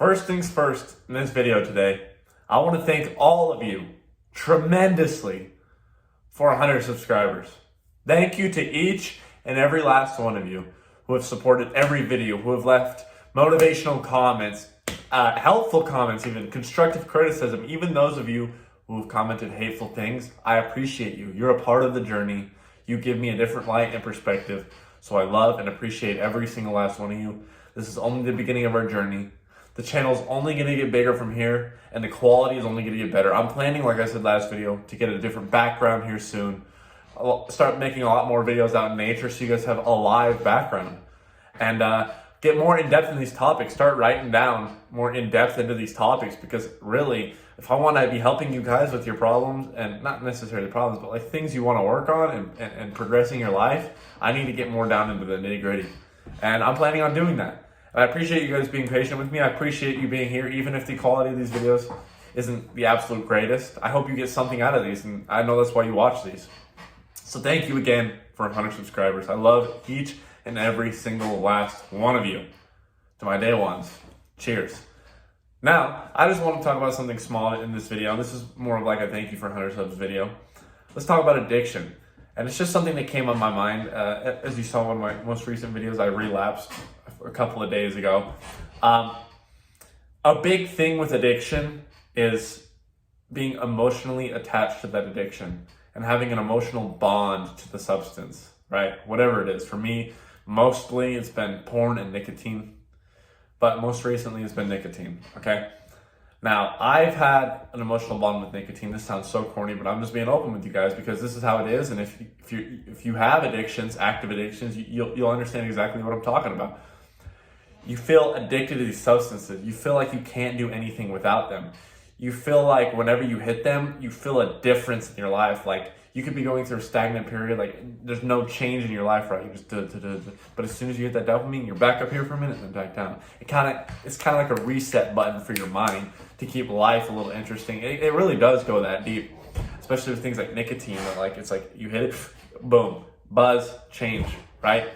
First things first, in this video today, I want to thank all of you tremendously for 100 subscribers. Thank you to each and every last one of you who have supported every video, who have left motivational comments, helpful comments, even constructive criticism, even those of you who have commented hateful things. I appreciate you. You're a part of the journey. You give me a different light and perspective. So I love and appreciate every single last one of you. This is only the beginning of our journey. The channel's only going to get bigger from here, and the quality is only going to get better. I'm planning, like I said last video, to get a different background here soon. I'll start making a lot more videos out in nature so you guys have a live background. And get more in-depth in these topics. Start writing down more in-depth into these topics, because really, if I want to be helping you guys with your problems, and not necessarily problems, but like things you want to work on and progressing your life, I need to get more down into the nitty-gritty. And I'm planning on doing that. And I appreciate you guys being patient with me. I appreciate you being here, even if the quality of these videos isn't the absolute greatest. I hope you get something out of these, and I know that's why you watch these. So thank you again for 100 subscribers. I love each and every single last one of you. To my day ones, cheers. Now, I just want to talk about something small in this video. This is more of like a thank you for 100 subs video. Let's talk about addiction. And it's just something that came on my mind. As you saw in my most recent videos, I relapsed a couple of days ago. A big thing with addiction is being emotionally attached to that addiction and having an emotional bond to the substance, right? Whatever it is. For me, mostly it's been porn and nicotine, but most recently it's been nicotine, okay? Now, I've had an emotional bond with nicotine. This sounds so corny, but I'm just being open with you guys because this is how it is. And if you have addictions, active addictions, you'll understand exactly what I'm talking about. You feel addicted to these substances. You feel like you can't do anything without them. You feel like whenever you hit them, you feel a difference in your life. Like you could be going through a stagnant period, like there's no change in your life, right? You just but as soon as you hit that dopamine, you're back up here for a minute and then back down. It's kind of like a reset button for your mind to keep life a little interesting. It really does go that deep, especially with things like nicotine. Like it's like you hit it, boom, buzz, change, right?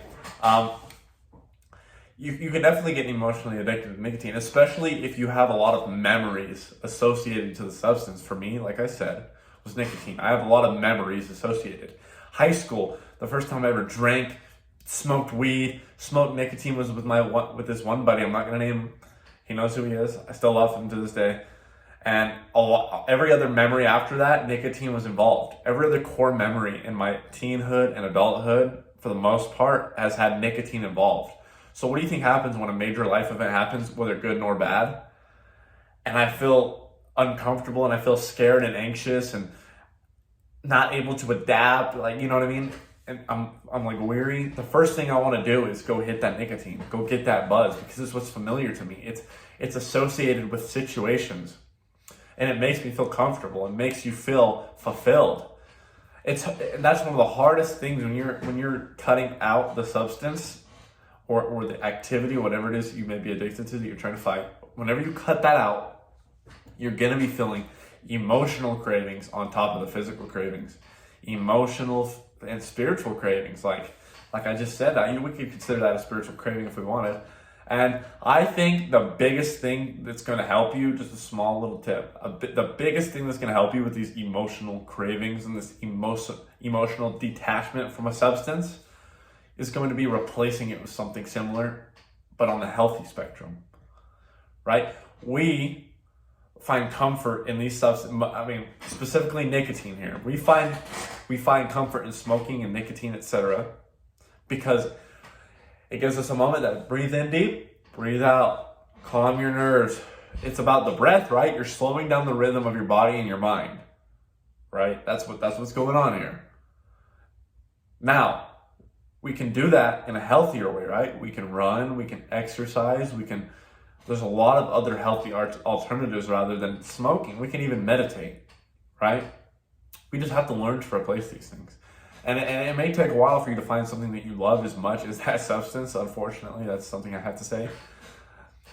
You can definitely get emotionally addicted to nicotine, especially if you have a lot of memories associated to the substance. For me, like I said, was nicotine. I have a lot of memories associated. High school, the first time I ever drank, smoked weed, smoked nicotine was with this one buddy. I'm not gonna name him. He knows who he is. I still love him to this day. And every other memory after that, nicotine was involved. Every other core memory in my teenhood and adulthood, for the most part, has had nicotine involved. So what do you think happens when a major life event happens, whether good nor bad? And I feel uncomfortable and I feel scared and anxious and not able to adapt, like, you know what I mean? And I'm like weary. The first thing I want to do is go hit that nicotine, go get that buzz, because it's what's familiar to me. It's associated with situations, and it makes me feel comfortable. It makes you feel fulfilled. That's one of the hardest things when you're cutting out the substance or the activity, whatever it is you may be addicted to that you're trying to fight. Whenever you cut that out, you're gonna be feeling emotional cravings on top of the physical cravings, emotional and spiritual cravings. Like I just said, we could consider that a spiritual craving if we wanted. And I think the biggest thing that's going to help you, just a small little tip, the biggest thing that's going to help you with these emotional cravings and this emotional detachment from a substance is going to be replacing it with something similar, but on the healthy spectrum, right? We find comfort in these substances. I mean, specifically nicotine here. We find comfort in smoking and nicotine, etc., because it gives us a moment to breathe in deep, breathe out, calm your nerves. It's about the breath, right? You're slowing down the rhythm of your body and your mind, right? That's what's going on here. Now, we can do that in a healthier way, right? We can run, we can exercise, there's a lot of other healthy alternatives rather than smoking. We can even meditate, right? We just have to learn to replace these things. And it may take a while for you to find something that you love as much as that substance. Unfortunately, that's something I have to say.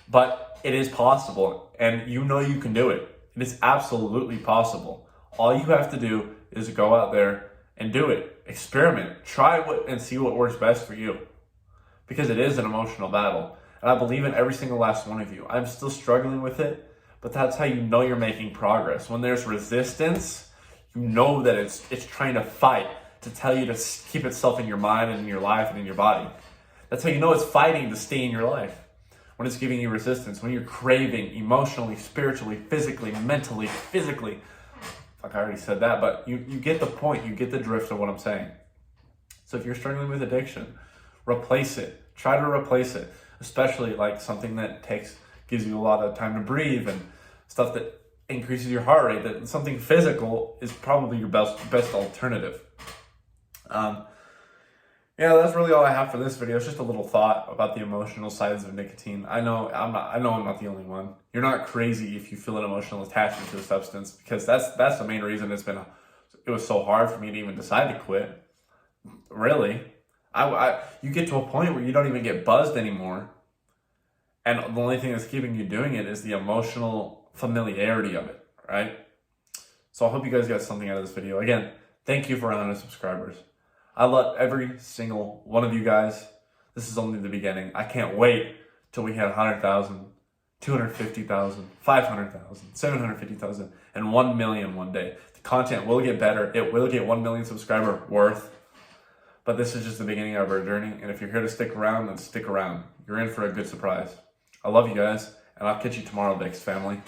But it is possible, and you know you can do it. It is absolutely possible. All you have to do is go out there and do it. Experiment. Try and see what works best for you. Because it is an emotional battle. And I believe in every single last one of you. I'm still struggling with it, but that's how you know you're making progress. When there's resistance, you know that it's trying to fight to tell you to keep itself in your mind and in your life and in your body. That's how you know it's fighting to stay in your life. When it's giving you resistance, when you're craving emotionally, spiritually, physically, mentally, physically. Like I already said that, but you get the point. You get the drift of what I'm saying. So if you're struggling with addiction, replace it. Try to replace it, especially like something that gives you a lot of time to breathe and stuff that increases your heart rate. That something physical is probably your best alternative. Yeah, that's really all I have for this video. It's just a little thought about the emotional sides of nicotine. I know I'm not the only one. You're not crazy if you feel an emotional attachment to a substance, because that's the main reason it was so hard for me to even decide to quit. Really. You get to a point where you don't even get buzzed anymore. And the only thing that's keeping you doing it is the emotional familiarity of it, right? So I hope you guys got something out of this video. Again, thank you for 100 subscribers. I love every single one of you guys. This is only the beginning. I can't wait till we hit 100,000, 250,000, 500,000, 750,000, and 1 million one day. The content will get better. It will get 1 million subscriber worth. But this is just the beginning of our journey. And if you're here to stick around, then stick around. You're in for a good surprise. I love you guys, and I'll catch you tomorrow, VEXED family.